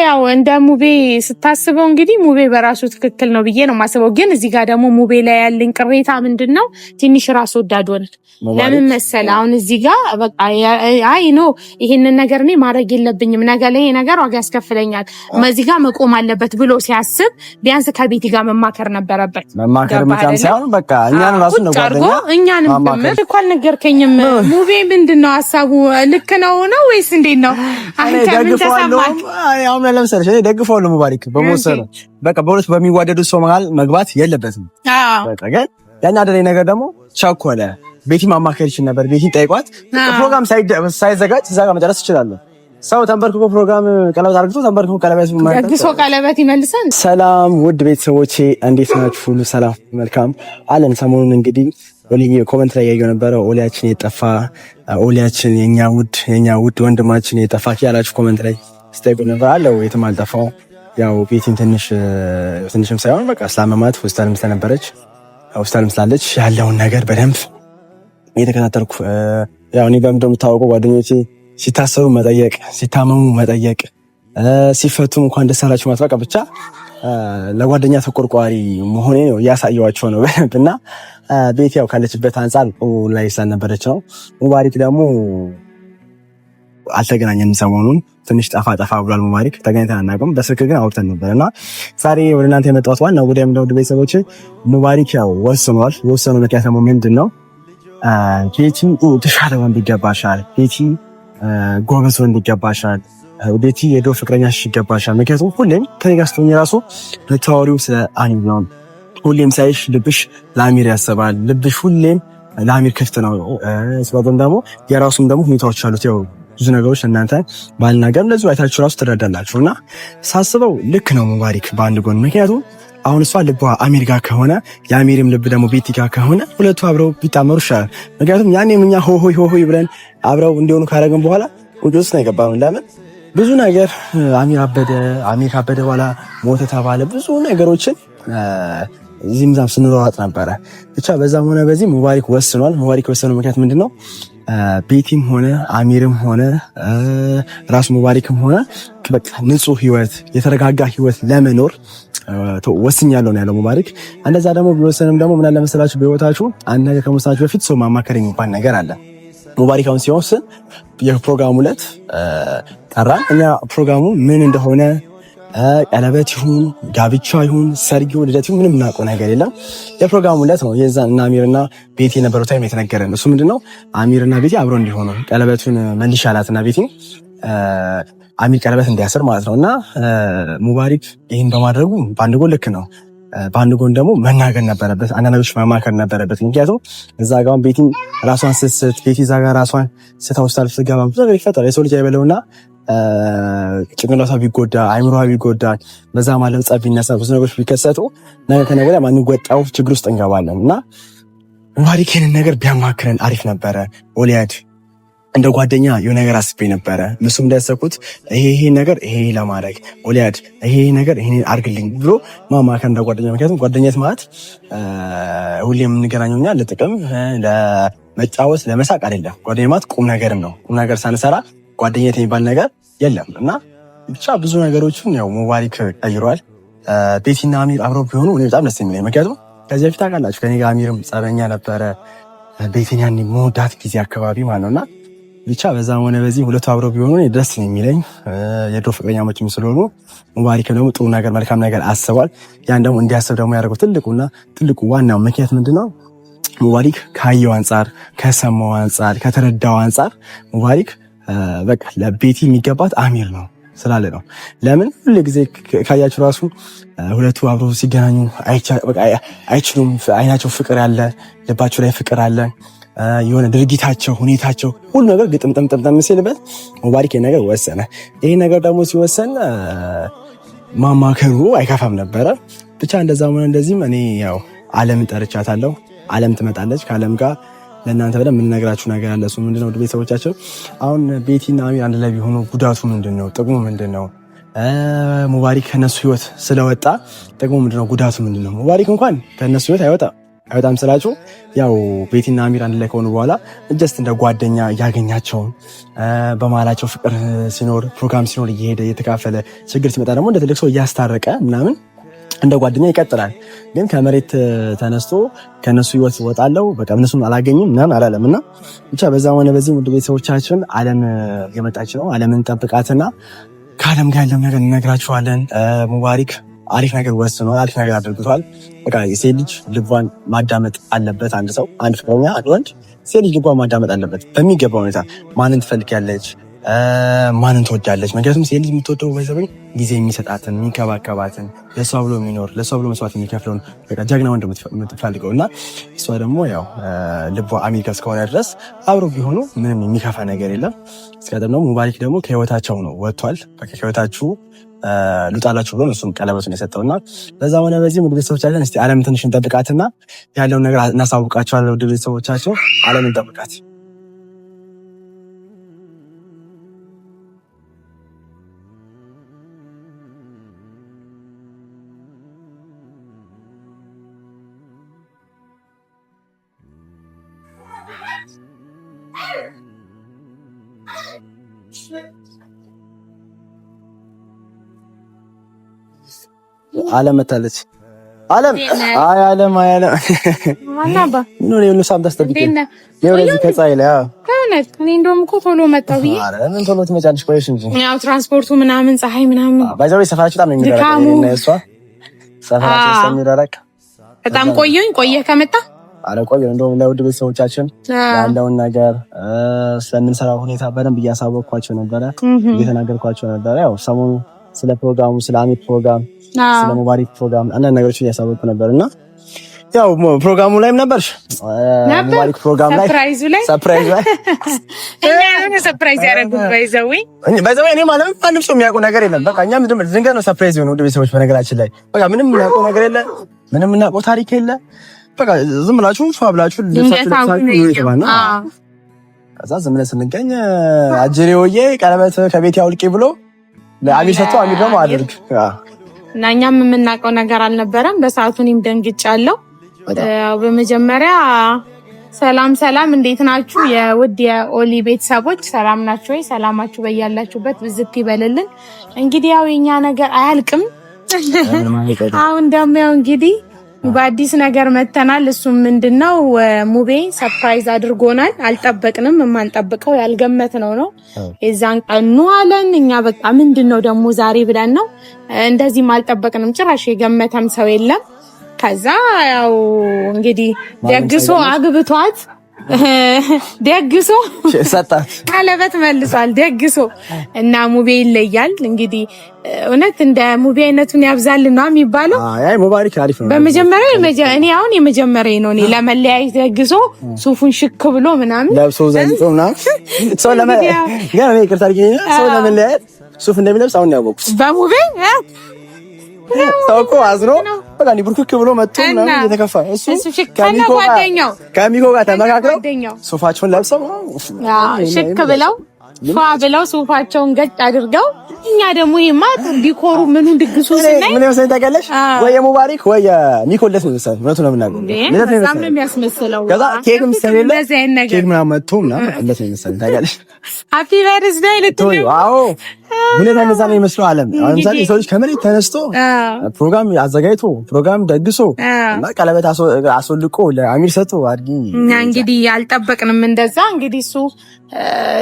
ያው እንደ ሙቤ ስታስበው እንግዲህ ሙቤ በራሱ ትክክል ነው ብዬ ነው የማስበው። ግን እዚህ ጋር ደግሞ ሙቤ ላይ ያለኝ ቅሬታ ምንድነው ትንሽ ራስ ወዳድ ሆነ። ለምን መሰለህ አሁን እዚህ ጋር በቃ አይ ኖ ይሄንን ነገር እኔ ማድረግ የለብኝም ነገ ላይ ይሄ ነገር ዋጋ ያስከፍለኛል እዚህ ጋር መቆም አለበት ብሎ ሲያስብ ቢያንስ ከቤቲ ጋር መማከር ነበረበት። መማከር ብቻም ሳይሆን በቃ እኛን ራሱ ነው ጓደኛ እኛንም ምን እኮ አልነገርከኝም። ሙቤ ምንድነው ሐሳቡ ልክ ነው ወይስ እንዴት ነው? አንተ ምን ተሰማህ? አሁን ለምሳሌ እኔ ደግፈዋለሁ ሙባሪክ በመወሰኑ በቃ በሁለት በሚዋደዱ ሰው መሃል መግባት የለበትም። በቃ ግን ያናደረኝ ነገር ደግሞ ቸኮለ። ቤቲ ማማከር ይችል ነበር። ቤቲ ጠይቋት ፕሮግራም ሳይዘጋጅ እዛ ጋር መጨረስ ይችላል። ሰው ተንበርክኮ ፕሮግራም ቀለበት አድርጎ ተንበርክኮ ቀለበት ደግሶ ቀለበት ይመልሳል። ሰላም ውድ ቤተሰቦቼ እንዴት ናችሁ? ሁሉ ሰላም መልካም አለን። ሰሞኑን እንግዲህ ኮመንት ላይ ያየው ነበረ ኦሊያችን የጠፋ ኦሊያችን የኛ ውድ ወንድማችን የጠፋ ያላችሁ ኮመንት ላይ ስቴጎ ነበር አለው። የትም አልጠፋው። ያው ቤቲን ትንሽም ሳይሆን በቃ ስላመማት ሆስፒታልም ስለነበረች ሆስፒታልም ስላለች ያለውን ነገር በደንብ እየተከታተልኩ ያው እኔ እንደምታውቀው ጓደኞቼ ሲታሰሩ መጠየቅ፣ ሲታመሙ መጠየቅ፣ ሲፈቱም እንኳን ደስ አላችሁ ማለት በቃ ብቻ ለጓደኛ ተቆርቋሪ መሆኔ ነው እያሳየዋቸው ነው እና ቤት ያው ካለችበት አንጻር ላይ ስለነበረች ነው። ሙባሪክ ደግሞ አልተገናኘንም። ሰሞኑን ትንሽ ጠፋ ብሏል ሙባሪክ። ተገናኝተን አናውቅም፣ በስልክ ግን አውርተን ነበርና ዛሬ ወደ እናንተ የመጣሁት ዋናው ጉዳይ ምንድነው? ውድ ቤተሰቦቼ ሙባሪክ ያው ወስኗል። የወሰነው ምክንያት ደግሞ ምንድነው? ቤቲ ተሻለ ወንድ ይገባሻል፣ ቤቲ ጎበዝ ወንድ ይገባሻል፣ ቤቲ የድሮ ፍቅረኛሽ ይገባሻል። ምክንያቱም ሁሌም ከኔ ጋር ስትሆኚ ራሱ ልታወሪው ስለ አሚር ነው። ሁሌም ሳይሽ ልብሽ ለአሚር ያስባል፣ ልብሽ ሁሌም ለአሚር ክፍት ነው። ስለዚህ ደግሞ የራሱም ደግሞ ሁኔታዎች አሉት። ያው ብዙ ነገሮች እናንተ ባልናገር ለዚህ አይታችሁ ራሱ ትረዳላችሁና ሳስበው ልክ ነው ሙባሪክ በአንድ ጎን። ምክንያቱም አሁን እሷ ልቧ አሚር ጋር ከሆነ የአሚርም ልብ ደግሞ ቤቲ ጋር ከሆነ ሁለቱ አብረው ቢጣመሩ ይሻላል። ምክንያቱም ያኔም እኛ ሆሆይ ብለን አብረው እንዲሆኑ ካደረግን በኋላ ውጭ ውስጥ ነው የገባነው። ለምን ብዙ ነገር አሚር ካበደ በኋላ ሞተ ተባለ። ብዙ ነገሮችን ዚምዛም ስንሯሯጥ ነበረ። ብቻ በዛም ሆነ በዚህ ሙባሪክ ወስኗል። ሙባሪክ ወሰነው ምክንያት ምንድነው? ቤቲም ሆነ አሚርም ሆነ ራሱ ሙባሪክም ሆነ በቃ ንጹህ ህይወት፣ የተረጋጋ ህይወት ለመኖር ወስኛለሁ ነው ያለው ሙባሪክ። እንደዛ ደግሞ ቢወሰንም ደግሞ ምን አለ መሰላችሁ በህይወታችሁ አንድ ነገር ከመወሰናችሁ በፊት ሰው ማማከር የሚባል ነገር አለ። ሙባሪክ አሁን ሲወስን የፕሮግራሙ ዕለት ጠራን። እኛ ፕሮግራሙ ምን እንደሆነ ቀለበት ይሁን ጋብቻ ይሁን ሰርግ ይሁን ልደት ይሁን ምንም እናውቀው ነገር የለም። የፕሮግራሙ ዕለት ነው የዛን እና አሚርና ቤቲ የነበረው ታይም የተነገረን። እሱ ምንድነው አሚርና ቤቲ አብሮ እንዲሆኑ ቀለበቱን መልሻላትና ቤቲ አሚር ቀለበት እንዲያስር ማለት ነው። እና ሙባሪክ ይህን በማድረጉ በአንድ ጎን ልክ ነው፣ በአንድ ጎን ደግሞ መናገር ነበረበት፣ አንዳንዶች ማማከር ነበረበት። ምክንያቱም እዛ ጋር ቤቲ ራሷን ስትስት ቤቲ እዛ ጋር ራሷን ስታውስታል ስትገባ ብዙ ነገር ይፈጠራል። የሰው ልጅ አይበለውና ጭንቅላቷ ቢጎዳ አይምሮዋ ቢጎዳ በዛ ማለት ጸብ ቢነሳ ብዙ ነገሮች ቢከሰቱ ነገ ከነገ ወዲያ ማንወጣው ችግር ውስጥ እንገባለን። እና ሙባሪክ ይህንን ነገር ቢያማክረን አሪፍ ነበረ። ኦሊያድ እንደ ጓደኛ የሆነ ነገር አስቤ ነበረ። ምሱም እንዳያሰብኩት ይሄ ነገር ይሄ ለማድረግ ኦሊያድ ይሄ ነገር ይሄን አርግልኝ ብሎ ማማከር እንደ ጓደኛ። ምክንያቱም ጓደኛት ማለት ሁሌ የምንገናኘውኛ ለጥቅም ለመጫወት ለመሳቅ አይደለም። ጓደኛ ማለት ቁም ነገርም ነው። ቁም ነገር ሳንሰራ ጓደኛት የሚባል ነገር የለም። እና ብቻ ብዙ ነገሮችን ያው ሙባሪክ ቀይሯል። ቤቲና አሚር አብረው ቢሆኑ እኔ በጣም ደስ የሚለኝ ምክንያቱም ከዚህ በፊት ታውቃላችሁ ከኔ ጋር አሚርም ጸበኛ ነበረ። ቤቲን ያኔ መውዳት ጊዜ አካባቢ ማለት ነውና ብቻ በዛም ሆነ በዚህ ሁለቱ አብረው ቢሆኑ እኔ ደስ ነው የሚለኝ። የድሮ ፍቅረኛሞችም ስለሆኑ ሙባሪክ ደግሞ ጥሩ ነገር መልካም ነገር አስቧል። ያን ደግሞ እንዲያስብ ደግሞ ያደረገው ትልቁ ዋናው ምክንያት ምንድነው? ሙባሪክ ካየው አንጻር፣ ከሰማው አንጻር፣ ከተረዳው አንጻር ሙባሪክ በቃ ለቤቲ የሚገባት አሚር ነው ስላለ ነው። ለምን ሁሉ ጊዜ ካያችሁ ራሱ ሁለቱ አብረው ሲገናኙ አይችሉም። አይናቸው ፍቅር ያለ፣ ልባቸው ላይ ፍቅር አለ። የሆነ ድርጊታቸው፣ ሁኔታቸው ሁሉ ነገር ግጥምጥምጥም ሲልበት ሙባሪክ ይሄን ነገር ወሰነ። ይሄ ነገር ደግሞ ሲወሰን ማማከሩ አይከፋም ነበረ። ብቻ እንደዛም ሆነ እንደዚህም እኔ ያው ዓለም ጠርቻታለሁ። ዓለም ትመጣለች። ከዓለም ጋር ለእናንተ ብለን የምንነግራችሁ ነገር አለ። እሱ ምንድነው? ቤተሰቦቻችን አሁን ቤቲና አሚር አንድ ላይ ቢሆኑ ጉዳቱ ምንድነው? ጥቅሙ ምንድነው? ሙባሪክ ከነሱ ህይወት ስለወጣ ጥቅሙ ምንድነው? ጉዳቱ ምንድነው? ሙባሪክ እንኳን ከነሱ ህይወት አይወጣም። በጣም ስላችሁ ያው ቤቲና አሚር አንድ ላይ ከሆኑ በኋላ ጀስት እንደ ጓደኛ እያገኛቸው በመሀላቸው ፍቅር ሲኖር ፕሮግራም ሲኖር እየሄደ እየተካፈለ ችግር ሲመጣ ደግሞ እንደ ትልቅ ሰው እያስታረቀ ምናምን እንደ ጓደኛ ይቀጥላል። ግን ከመሬት ተነስቶ ከነሱ ህይወት ወጣለው በቃ እነሱን አላገኝም ምናምን አላለም እና ብቻ በዛ ሆነ በዚህ ውድ ቤተሰቦቻችን ዓለም የመጣች ነው። ዓለምን ጠብቃትና ከዓለም ጋር ያለው ነገር እንነግራችኋለን። ሙባሪክ አሪፍ ነገር ወስኗል። አሪፍ ነገር አድርጓል። በቃ የሴት ልጅ ልቧን ማዳመጥ አለበት። አንድ ሰው አንድ ፍቅረኛ አንድ ወንድ ሴት ልጅ ልቧን ማዳመጥ አለበት በሚገባ ሁኔታ። ማንን ትፈልጊያለች? ማንን ትወዳለች? ምክንያቱም ሴት ልጅ የምትወደው በዘበኝ ጊዜ የሚሰጣትን የሚንከባከባትን ለሷ ብሎ የሚኖር ለሷ ብሎ መስዋዕት የሚከፍለውን በቃ ጀግና ወንድ የምትፈልገው እና እሷ ደግሞ ያው ልቧ አሜሪካ እስከሆነ ድረስ አብሮ ቢሆኑ ምንም የሚከፋ ነገር የለም። እስከዛም ደግሞ ሙባሪክ ደግሞ ከህይወታቸው ነው ወጥቷል። በቃ ከህይወታችሁ ልውጣላችሁ ብሎ እሱም ቀለበቱን የሰጠውና በዛ ሆነ በዚህ ውድ ቤተሰቦቻችን እስቲ ዓለም ትንሽ እንጠብቃትና ያለውን ነገር እናሳውቃቸዋለን። ውድ ቤተሰቦቻቸው ዓለም እንጠብቃት። ዓለም መታለች። ዓለም አይ ዓለም ማናባ ምን ነው የሆነ ሳምንት አስተብቀኝ ነው ለዚህ ከጻይ ላይ ከነት እኔ እንደውም እኮ ቶሎ መጣው ብዬ አረ ምን ቶሎ ትመጫለሽ? ቆይሽ እንጂ ያው ትራንስፖርቱ ምናምን ፀሐይ ምናምን ባይዛው ሰፈራችሁ በጣም ነው የሚደረግ እና እሷ ሰፈራችሁ ስለሚደረግ በጣም ቆየህ ከመጣ አረ ቆየሁ። እንደውም ለውድ ቤተሰቦቻችን ያለውን ነገር ስለምንሰራው ሁኔታ በደንብ እያሳወቅኳቸው ነበረ፣ እየተናገርኳቸው ነበረ። ያው ሰሞኑ ስለ ፕሮግራሙ ስለ አሚር ፕሮግራም ስለ ሙባሪክ ፕሮግራም አንዳንድ ነገሮችን እያሳወቅኩ ነበርና ያው ፕሮግራሙ ላይም ነበርሽ ሙባሪክ ፕሮግራም ላይ ሰርፕራይዝ ላይ እኛ ሰርፕራይዝ ያደረጉት ባይዘው እኔ ማለት ማንም ሰው የሚያውቀው ነገር የለም። በቃ እኛም ድንገት ነው ሰርፕራይዝ የሆነው ወደ ቤተሰቦች። በነገራችን ላይ በቃ ምንም የሚያውቀው ነገር የለ፣ ምንም እናውቀው ታሪክ የለ። በቃ ዝም ብላችሁ ፏብላችሁ ልብሳችሁ ነው ይተባና ከዛ ዝም ብለን ስንገኝ አጀሬውዬ ቀለበት ከቤት ያውልቂ ብሎ ለአሚር ሰጥቶ አሚር ደግሞ አድርግ እና እኛም የምናውቀው ነገር አልነበረም። በሰዓቱ እኔም ደንግጫለሁ። በመጀመሪያ ሰላም እንዴት ናችሁ? የውድ የኦሊ ቤተሰቦች ሰላም ናችሁ ወይ? ሰላማችሁ በያላችሁበት ብዝት ይበልልን። እንግዲህ ያው የኛ ነገር አያልቅም። አሁን ደግሞ ያው እንግዲህ በአዲስ ነገር መተናል። እሱም ምንድነው ሙቤ ሰርፕራይዝ አድርጎናል። አልጠበቅንም። የማንጠብቀው ያልገመትነው ነው። የዛን ቀኑ አለን እኛ በቃ ምንድነው ደግሞ ዛሬ ብለን ነው። እንደዚህም አልጠበቅንም። ጭራሽ የገመተም ሰው የለም። ከዛ ያው እንግዲህ ደግሶ አግብቷት ደግሶ ሰጣት ቀለበት መልሷል ደግሶ እና ሙቤ ይለያል። እንግዲህ እውነት እንደ ሙቤ አይነቱን ያብዛልን ነው የሚባለው። አይ ሙባሪክ አሪፍ ነው። በመጀመሪያ እኔ አሁን የመጀመሪያ ነው እኔ ለመለያየት ደግሶ ሱፉን ሽክ ብሎ ምናምን ለብሶ ዘንጦ ምናምን ሰው ለመለያየት ሱፍ እንደሚለብስ አሁን ያወቁት በሙቤ ሰውኮ አዝሮ በቃ ሊብርክክ ብሎ መጥቶ ምናምን እየተከፋ እሱ ከሚኮ ጋር ተመካክረው ሱፋቸውን ለብሰው ሽክ ብለው ብለው ሱፋቸውን ገጭ አድርገው እኛ ደግሞ ይሄማ ዲኮሩ ምኑን ድግሱ ስናይ ምን መሰለኝ ታውቂያለሽ? ወይ የሙባሪክ ወይ የሚኮለት ነው መሰለኝ። እውነቱን ነው የምናገረው። ለምን ነው የሚያስመስለው? ከዛ ኬክም ስለሌለ ኬክ ምናምን መጥቶ ምናምን እንደት ነው መሰለኝ ታውቂያለሽ? ሃፒ በርዝዴይ ልትሉ አዎ ምን እንደዛ ነው የሚመስለው ዓለም። አሁን ምሳሌ ሰዎች ከመሬት ተነስቶ ፕሮግራም አዘጋጅቶ ፕሮግራም ደግሶ እና ቀለበት አስወልቆ ለአሚር ሰጥቶ አድርጊ እኛ እንግዲህ አልጠበቅንም እንደዛ። እንግዲህ እሱ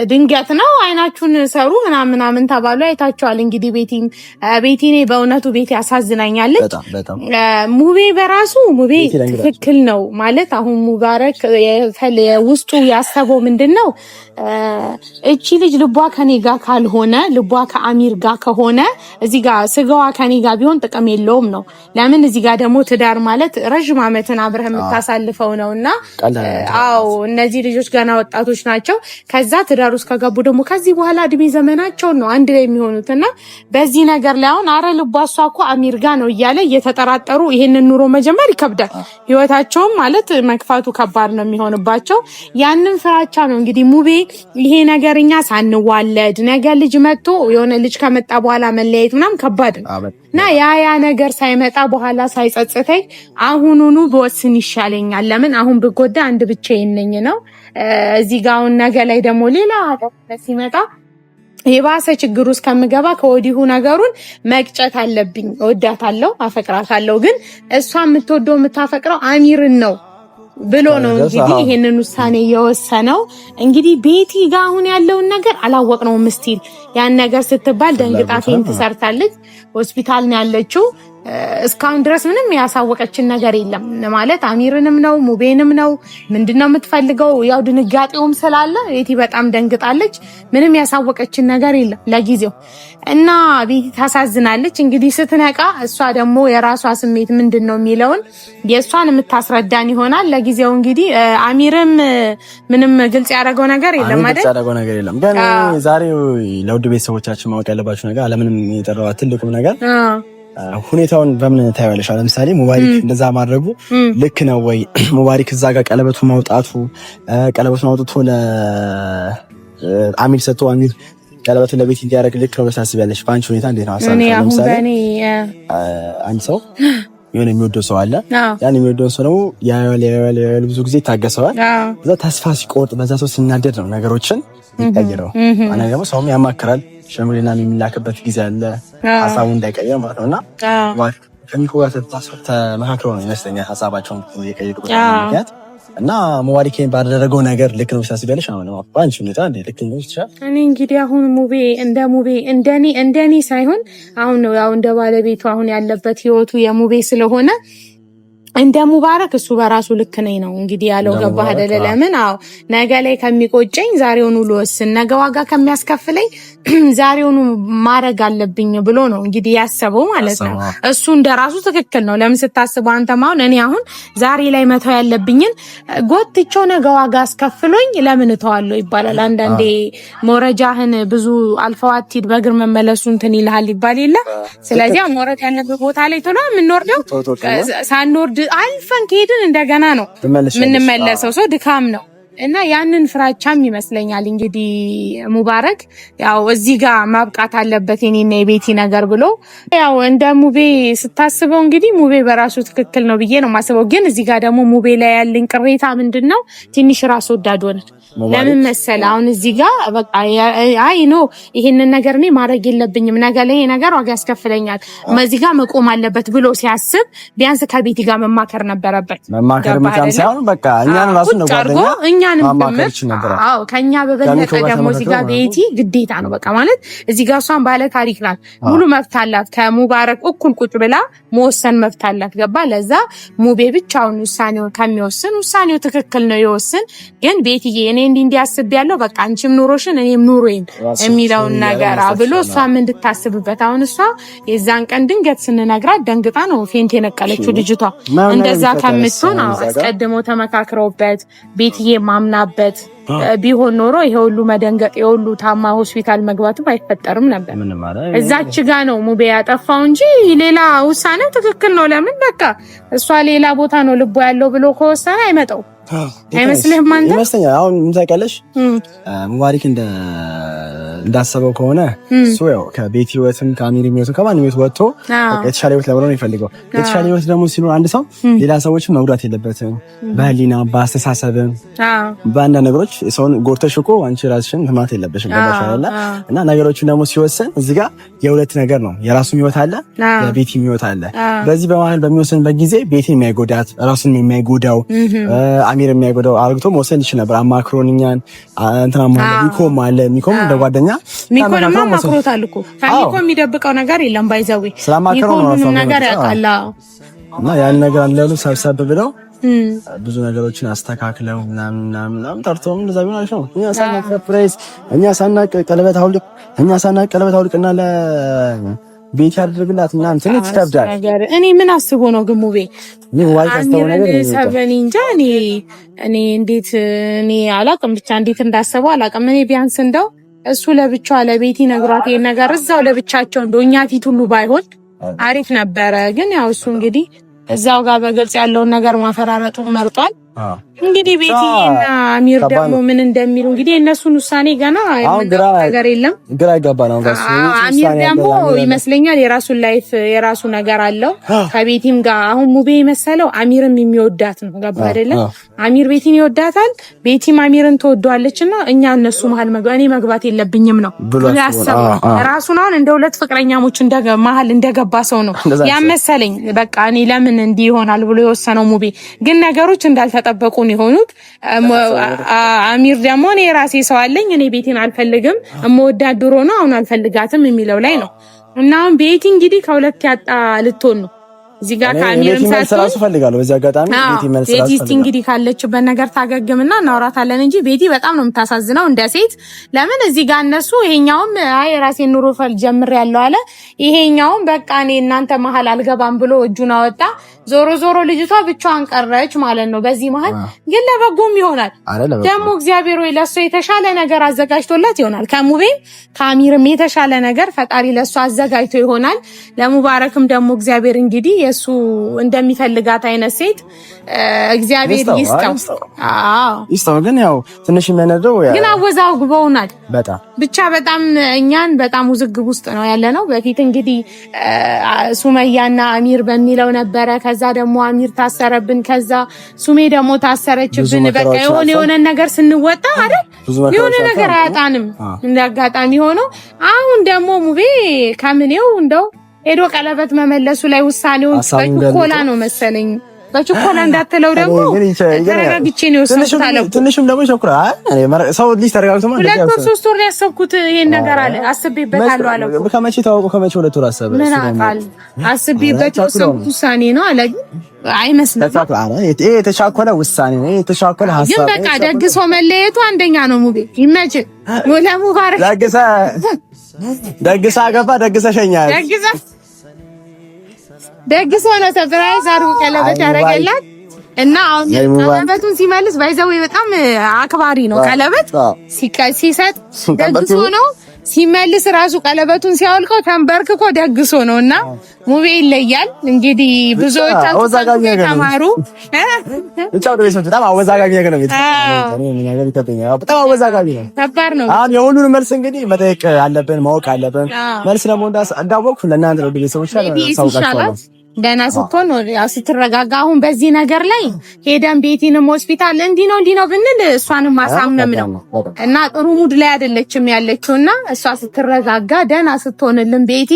ድንገት ነው አይናችሁን ሰሩ ምናምን ተባሉ። አይታችኋል እንግዲህ ቤቲኔ በእውነቱ ቤት ያሳዝናኛለች። ሙቤ በራሱ ሙቤ ትክክል ነው ማለት አሁን ሙባረክ ውስጡ ያሰበው ምንድነው እቺ ልጅ ልቧ ከኔ ጋር ካልሆነ ልቧ ከአሚር ጋር ከሆነ እዚህ ጋር ስጋዋ ከኔ ጋር ቢሆን ጥቅም የለውም ነው። ለምን እዚህ ጋር ደግሞ ትዳር ማለት ረጅም ዓመትን አብረህ የምታሳልፈው ነውና አዎ እነዚህ ልጆች ገና ወጣቶች ናቸው። ከዛ ትዳር ውስጥ ከገቡ ደግሞ ከዚህ በኋላ እድሜ ዘመናቸው ነው አንድ ላይ የሚሆኑትና በዚህ ነገር ላይ አሁን አረ ልቧሷ እኮ አሚር ጋ ነው እያለ እየተጠራጠሩ ይሄንን ኑሮ መጀመር ይከብዳል። ህይወታቸውም ማለት መክፋቱ ከባድ ነው የሚሆንባቸው። ያንን ፍራቻ ነው እንግዲህ ሙቤ ይሄ ነገርኛ ሳንዋለድ ነገ ልጅ መጥቶ የሆነ ልጅ ከመጣ በኋላ መለያየት ምናምን ከባድ ነው እና ያ ነገር ሳይመጣ በኋላ ሳይጸጽተኝ አሁኑኑ በወስን ይሻለኛል። ለምን አሁን ብጎዳ አንድ ብቻዬን ነኝ ነው እዚህ ጋር አሁን ነገ ላይ ደግሞ ሌላ ሲመጣ የባሰ ችግር ውስጥ ከምገባ ከወዲሁ ነገሩን መቅጨት አለብኝ። እወዳታለሁ፣ አፈቅራታለሁ፣ ግን እሷ የምትወደው የምታፈቅረው አሚርን ነው ብሎ ነው እንግዲህ ይሄንን ውሳኔ የወሰነው። እንግዲህ ቤቲ ጋር አሁን ያለውን ነገር አላወቅነውም። ስቲል ያን ነገር ስትባል ደንግጣ ፌንት ሰርታለች። ሆስፒታል ነው ያለችው። እስካሁን ድረስ ምንም ያሳወቀችን ነገር የለም። ማለት አሚርንም ነው ሙቤንም ነው ምንድነው የምትፈልገው? ያው ድንጋጤውም ስላለ ቤቲ በጣም ደንግጣለች። ምንም ያሳወቀችን ነገር የለም ለጊዜው እና ቤቲ ታሳዝናለች። እንግዲህ ስትነቃ እሷ ደግሞ የራሷ ስሜት ምንድነው የሚለውን የእሷን የምታስረዳን ይሆናል። ለጊዜው እንግዲህ አሚርም ምንም ግልጽ ያደረገው ነገር የለም አይደል? ግልጽ ያደረገው ነገር የለም። ግን ዛሬ ለውድ ቤተሰቦቻችን ማወቅ ያለባችሁ ነገር አለምንም የጠራው ትልቁም ነገር ሁኔታውን በምን ታያለሽ? ለምሳሌ ሙባሪክ እንደዛ ማድረጉ ልክ ነው ወይ? ሙባሪክ እዛ ጋር ቀለበቱን ማውጣቱ ቀለበቱን አውጥቶ ለአሚር ሰጥቶ አሚር ቀለበቱን ለቤት እንዲያደርግ ልክ ነው ታስቢያለሽ? በአንቺ ሁኔታ እንዴት ነው ሀሳብ? ለምሳሌ አንድ ሰው የሆነ የሚወደው ሰው አለ። ያን የሚወደው ሰው ደግሞ ያያል ብዙ ጊዜ ታገሰዋል። እዛ ተስፋ ሲቆርጥ በዛ ሰው ሲናደድ ነው ነገሮችን ይቀይረው። አና ደግሞ ሰውም ያማክራል። ሸምሪና የሚላክበት ጊዜ አለ ሀሳቡን እንዳይቀየር ማለት ነውና ከሚኮ ጋር ተመካክረው ነው ይመስለኛል ሀሳባቸውን የቀየሩበት ምክንያት እና ሙባሪክን ባደረገው ነገር ልክ ነው ታስቢያለሽ? አሁን ነው ባንቺ ሁኔታ እንደ ልክ ነው ይችላል። እኔ እንግዲህ አሁን ሙቤ እንደኔ ሳይሆን አሁን ነው ያው እንደ ባለቤቱ አሁን ያለበት ህይወቱ የሙቤ ስለሆነ እንደ ሙባረክ እሱ በራሱ ልክ ነኝ ነው እንግዲህ ያለው። ገባህ አይደለ? ለምን አዎ ነገ ላይ ከሚቆጨኝ ዛሬውኑ ልወስን፣ ነገ ዋጋ ከሚያስከፍለኝ ዛሬውኑ ማድረግ አለብኝ ብሎ ነው እንግዲህ ያሰበው ማለት ነው። እሱ እንደራሱ ትክክል ነው። ለምን ስታስበው አንተም አሁን እኔ አሁን ዛሬ ላይ መተው ያለብኝን ጎትቼው ነገ ዋጋ አስከፍሎኝ ለምን እተዋለሁ ይባላል። አንዳንዴ መውረጃህን ብዙ አልፈዋት በእግር መመለሱ እንትን ይልሃል ይባል የለ። ስለዚህ መውረድ ያለበት ቦታ ላይ ቶሎ የምንወርደው ሳንወርድ አልፈን ከሄድን እንደገና ነው የምንመለሰው። ሰው ድካም ነው እና ያንን ፍራቻም ይመስለኛል እንግዲህ ሙባረክ ያው እዚህ ጋር ማብቃት አለበት የኔና የቤቲ ነገር ብሎ ያው እንደ ሙቤ ስታስበው እንግዲህ ሙቤ በራሱ ትክክል ነው ብዬ ነው ማስበው። ግን እዚህ ጋር ደግሞ ሙቤ ላይ ያለኝ ቅሬታ ምንድነው ትንሽ ራስ ወዳድ ሆነ። ለምን መሰለ አሁን እዚህ ጋር በቃ አይ ኖ ይሄንን ነገር እኔ ማድረግ የለብኝም ነገ ላይ ነገር ዋጋ ያስከፍለኛል እዚህ ጋር መቆም አለበት ብሎ ሲያስብ ቢያንስ ከቤቲ ጋር መማከር ነበረበት። መማከር ምንም ሳይሆን በቃ እኛን ራሱ ነው ጓደኛ አዎ ከኛ በበለጠ ደግሞ እዚህ ጋር ቤቲ ግዴታ ነው በቃ ማለት እዚህ ጋር እሷን ባለ ታሪክ ናት። ሙሉ መብት አላት ከሙባረክ እኩል ቁጭ ብላ መወሰን መብት አላት። ገባ? ለዛ ሙቤ ብቻውን ውሳኔውን ከሚወስን ውሳኔው ትክክል ነው ይወስን። ግን ቤቲዬ እኔ እንዲያስብ ያለው በቃ አንቺም ኑሮሽን እኔም ኑሮዬን የሚለውን ነገር ብሎ እሷም እንድታስብበት። አሁን እሷ የዛን ቀን ድንገት ስንነግራት ደንግጣ ነው ፌንት የነቀለችው ልጅቷ። እንደዛ ከምትሆን አስቀድሞ ተመካክረውበት ቤቲዬ ማምናበት ቢሆን ኖሮ ይሄ ሁሉ መደንገጥ የሁሉ ታማ ሆስፒታል መግባቱ አይፈጠርም ነበር። እዛች ጋ ነው ሙቤ ያጠፋው እንጂ ሌላ ውሳኔ ትክክል ነው። ለምን በቃ እሷ ሌላ ቦታ ነው ልቦ ያለው ብሎ ከወሰነ አይመጣው አይመስልህም? አንተ ይመስለኛል። አሁን ምታውቂያለሽ ሙባሪክ እንዳሰበው ከሆነ እሱ ያው ከቤቲ ህይወትም ከአሚር ህይወትም ከማንም ህይወት ወጥቶ የተሻለ ህይወት ለመኖር ነው የሚፈልገው። የተሻለ ህይወት ደግሞ ሲኖር አንድ ሰው ሌላ ሰዎችን መጉዳት የለበትም። በህሊና በአስተሳሰብም በአንዳንድ ነገሮች ሰውን ጎርተሽ እኮ አንቺ ራስሽን ህማት የለበሽም። ገባሽ አይደል? እና ነገሮችን ደግሞ ሲወሰን እዚህ ጋር የሁለት ነገር ነው። የራሱም ህይወት አለ፣ የቤቲም ህይወት አለ። በዚህ በመሀል በሚወሰንበት ጊዜ ቤቲ የማይጎዳት ራሱን የማይጎዳው አሚር የሚያጎዳው አርግቶ መወሰን ይችላል ነበር። አማክሮኛን እንትና ማለት ሚኮም እንደ ጓደኛ ሚኮንም አማክሮታል እኮ ከሚኮ የሚደብቀው ነገር የለም። ባይዘው ስለማከረው ነው ነገር ያውቃል። እና ያን ነገር አለሉ ሰብሰብ ብለው ብዙ ነገሮችን አስተካክለው ምናምን ጠርቶም እንደዛ ቢሆን አሪፍ ነው። እኛ ሳናቅ ቀለበት አውልቅና ቤት ያደርግላት እና እንትን ይተብዳል። እኔ ምን አስቦ ነው ግን ሙቤ ሰበኒ እንጃ እኔ እንዴት እኔ አላቅም ብቻ እንዴት እንዳሰበው አላቅም። እኔ ቢያንስ እንደው እሱ ለብቻዋ ለቤቲ ነግሯት ይሄን ነገር እዛው ለብቻቸው እንደው እኛ ፊት ሁሉ ባይሆን አሪፍ ነበረ። ግን ያው እሱ እንግዲህ እዛው ጋር በግልጽ ያለውን ነገር ማፈራረጡ መርጧል። እንግዲህ ቤቲ እና አሚር ደግሞ ምን እንደሚሉ እንግዲህ እነሱን ውሳኔ ገና ነገር የለም። ግራ ይገባ ነው ጋር አሚር ደግሞ ይመስለኛል የራሱን ላይፍ የራሱ ነገር አለው ከቤቲም ጋር። አሁን ሙቤ መሰለው አሚርም የሚወዳት ነው ገባ አይደለም? አሚር ቤቲን ይወዳታል፣ ቤቲም አሚርን ትወደዋለችና እኛ እነሱ መሀል እኔ መግባት የለብኝም ነው ያሰበ። ራሱን አሁን እንደ ሁለት ፍቅረኛሞች መሀል እንደገባ ሰው ነው ያመሰለኝ። በቃ እኔ ለምን እንዲህ ይሆናል ብሎ የወሰነው ሙቤ። ግን ነገሮች እንዳልተጠበቁ የሆኑት አሚር ደግሞ እኔ የራሴ ሰው አለኝ፣ እኔ ቤቲን አልፈልግም፣ እምወዳት ድሮ ነው አሁን አልፈልጋትም የሚለው ላይ ነው። እና አሁን ቤቲ እንግዲህ ከሁለት ያጣ ልትሆን ነው እዚህ ጋር ከአሚርም ሳይሆን ፈልጋለሁ። በዚህ አጋጣሚ ቤቲ መልስ ቤቲ እስቲ እንግዲህ ካለችበት ነገር ታገግምና እናወራታለን እንጂ ቤቲ በጣም ነው የምታሳዝነው እንደ ሴት። ለምን እዚህ ጋር እነሱ ይሄኛውም አይ የራሴን ኑሮ ጀምሬያለሁ አለ፣ ይሄኛውም በቃ እኔ እናንተ መሀል አልገባም ብሎ እጁን አወጣ። ዞሮ ዞሮ ልጅቷ ብቻዋን ቀረች ማለት ነው። በዚህ መሀል ግን ለበጎም ይሆናል ደግሞ እግዚአብሔር ወይ ለሷ የተሻለ ነገር አዘጋጅቶላት ይሆናል። ከሙቤም ከአሚርም የተሻለ ነገር ፈጣሪ ለሷ አዘጋጅቶ ይሆናል። ለሙባረክም ደግሞ እግዚአብሔር እንግዲህ የሱ እንደሚፈልጋት አይነት ሴት እግዚአብሔር ይስጠው። ይስጠው። ግን ያው ትንሽ የሚያነደው ግን አወዛግበውናል በጣም ብቻ በጣም እኛን በጣም ውዝግብ ውስጥ ነው ያለነው። በፊት እንግዲህ ሱመያና አሚር በሚለው ነበረ። ከዛ ደግሞ አሚር ታሰረብን፣ ከዛ ሱሜ ደግሞ ታሰረችብን። በቃ የሆነ ነገር ስንወጣ አይደል የሆነ ነገር አያጣንም እንዳጋጣሚ ሆኖ። አሁን ደግሞ ሙቤ ከምኔው እንደው ሄዶ ቀለበት መመለሱ ላይ ውሳኔውን በችኮላ ነው መሰለኝ። በችኮላ እንዳትለው ደግሞ ተረጋግቼ ነው ወሰንታለሁ። ትንሽም ደግሞ ይቸኩራል። ሰው ልጅ ተረጋግቶ ማለት ነው። 2 ወር 3 ወር ያሰብኩት ይሄን ነገር አለ አስቤበታለሁ አለ። ከመቼ ታውቁ ከመቼ 2 ወር አሰበ ምን አውቃል። አስቤበት የወሰንኩት ውሳኔ ነው አለ። አይመስልም ይሄ የተሻኮለ ውሳኔ ነው፣ የተሻኮለ ሐሳብ። ግን በቃ ደግሶ መለየቱ አንደኛ ነው። ሙቤ ይመችል ሙባረክ ደግሳ ገባ ደግሰ ሸኛል ደግሶ ነው ሰርፕራይዝ አድርጎ ቀለበት ያደረገላት እና አሁን ቀለበቱን ሲመልስ ባይዘው በጣም አክባሪ ነው። ቀለበት ሲሰጥ ደግሶ ነው፣ ሲመልስ ራሱ ቀለበቱን ሲያወልቀው ተንበርክኮ ደግሶ ነውና ሙቤ ይለያል። እንግዲህ ብዙዎቻችሁ ተማሩ በጣም አወዛጋቢ ነገር ነው። በጣም አወዛጋቢ ነው። ከባድ ነው። አሁን የሁሉንም መልስ እንግዲህ መጠየቅ አለብን፣ ማወቅ አለብን። መልስ ደግሞ እንዳወቅኩ ለእናንተ ነው ቤተሰቦች ሳውቃቸዋለሁ። ደህና ስትሆን ያው ስትረጋጋ። አሁን በዚህ ነገር ላይ ሄደን ቤቲንም ሆስፒታል እንዲህ ነው ብንል እሷንም ማሳመም ነው እና ጥሩ ሙድ ላይ አይደለችም ያለችውና እሷ ስትረጋጋ ደህና ስትሆንልን ቤቲ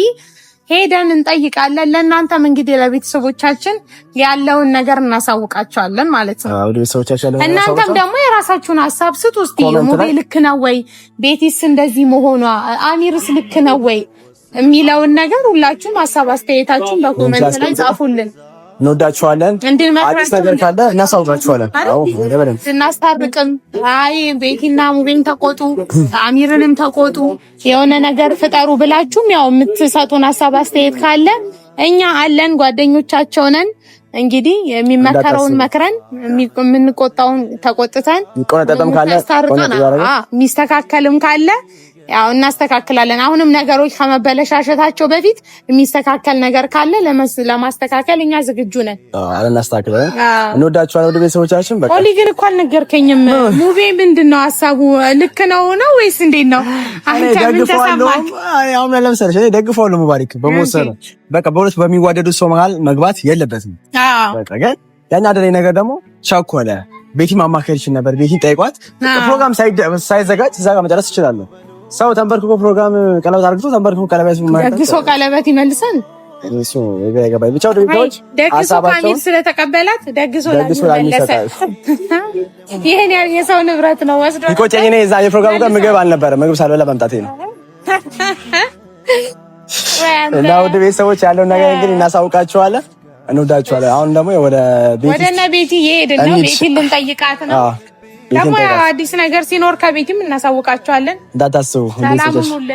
ሄደን እንጠይቃለን። ለእናንተም እንግዲህ ለቤተሰቦቻችን ያለውን ነገር እናሳውቃቸዋለን ማለት ነው። እናንተም ደግሞ የራሳችሁን ሀሳብ ስጡ። እስቲ ሙቤ ልክ ነው ወይ፣ ቤቲስ እንደዚህ መሆኗ፣ አሚርስ ልክ ነው ወይ የሚለውን ነገር ሁላችሁም ሀሳብ አስተያየታችሁን በኮሜንት ላይ ጻፉልን። እንወዳችኋለን። አዲስ ነገር ካለ እናሳውቃችኋለን። እናስታርቅም። አይ ቤቲና ሙቤን ተቆጡ፣ አሚርንም ተቆጡ፣ የሆነ ነገር ፍጠሩ ብላችሁም ያው የምትሰጡን ሀሳብ አስተያየት ካለ እኛ አለን፣ ጓደኞቻቸው ነን። እንግዲህ የሚመከረውን መክረን የምንቆጣውን ተቆጥተን የሚስተካከልም ካለ ያው እናስተካክላለን። አሁንም ነገሮች ከመበለሻሸታቸው በፊት የሚስተካከል ነገር ካለ ለማስተካከል እኛ ዝግጁ ነን። እናስተካክላለን። እንወዳችኋለን ወደ ቤተሰቦቻችን። በቃ ኦሊ ግን እንኳን ነገርከኝም። ሙቤ ምንድነው ሐሳቡ? ልክ ነው ወይስ እንዴት ነው? አንተ ምን ተሰማህ? አሁን ለምሳሌ እኔ ደግፈዋለሁ ሙባረክ በመወሰኑ በቃ በሁለት በሚዋደዱ ሰው መሃል መግባት የለበትም። በቃ ግን ያናደረኝ ነገር ደግሞ ቻኮለ። ቤቲ ማማከር ይችል ነበር። ቤቲ ጠይቋት ፕሮግራም ሳይዘጋጅ እዛ ጋር መጨረስ ይችላል። ሰው ተንበርክኮ ፕሮግራም ቀለበት አድርጎ ተንበርክኮ ቀለበት ደግሶ ቀለበት ይመልሳል። እሱ ይገባይ ብቻ ወደዚህ ደግሶ ካሚል ስለተቀበላት ደግሶ ለመለሰ ይሄን የሰው ንብረት ነው ወስዶ ይቆጨኝ። እኔ እዛ የፕሮግራም ጋር ምግብ አልነበረ ምግብ ሳልበላ መምጣቴ ነው። እና ወደ ቤተሰቦች ያለው ነገር እንግዲህ እናሳውቃቸዋለን። እንወዳቸዋለን። አሁን ደግሞ ወደ ቤቲ እየሄድን ነው። ቤቲን ልንጠይቃት ነው። ደግሞ አዲስ ነገር ሲኖር ከቤትም እናሳውቃቸዋለን። እንዳታስቡ። ሰላም ሁሉ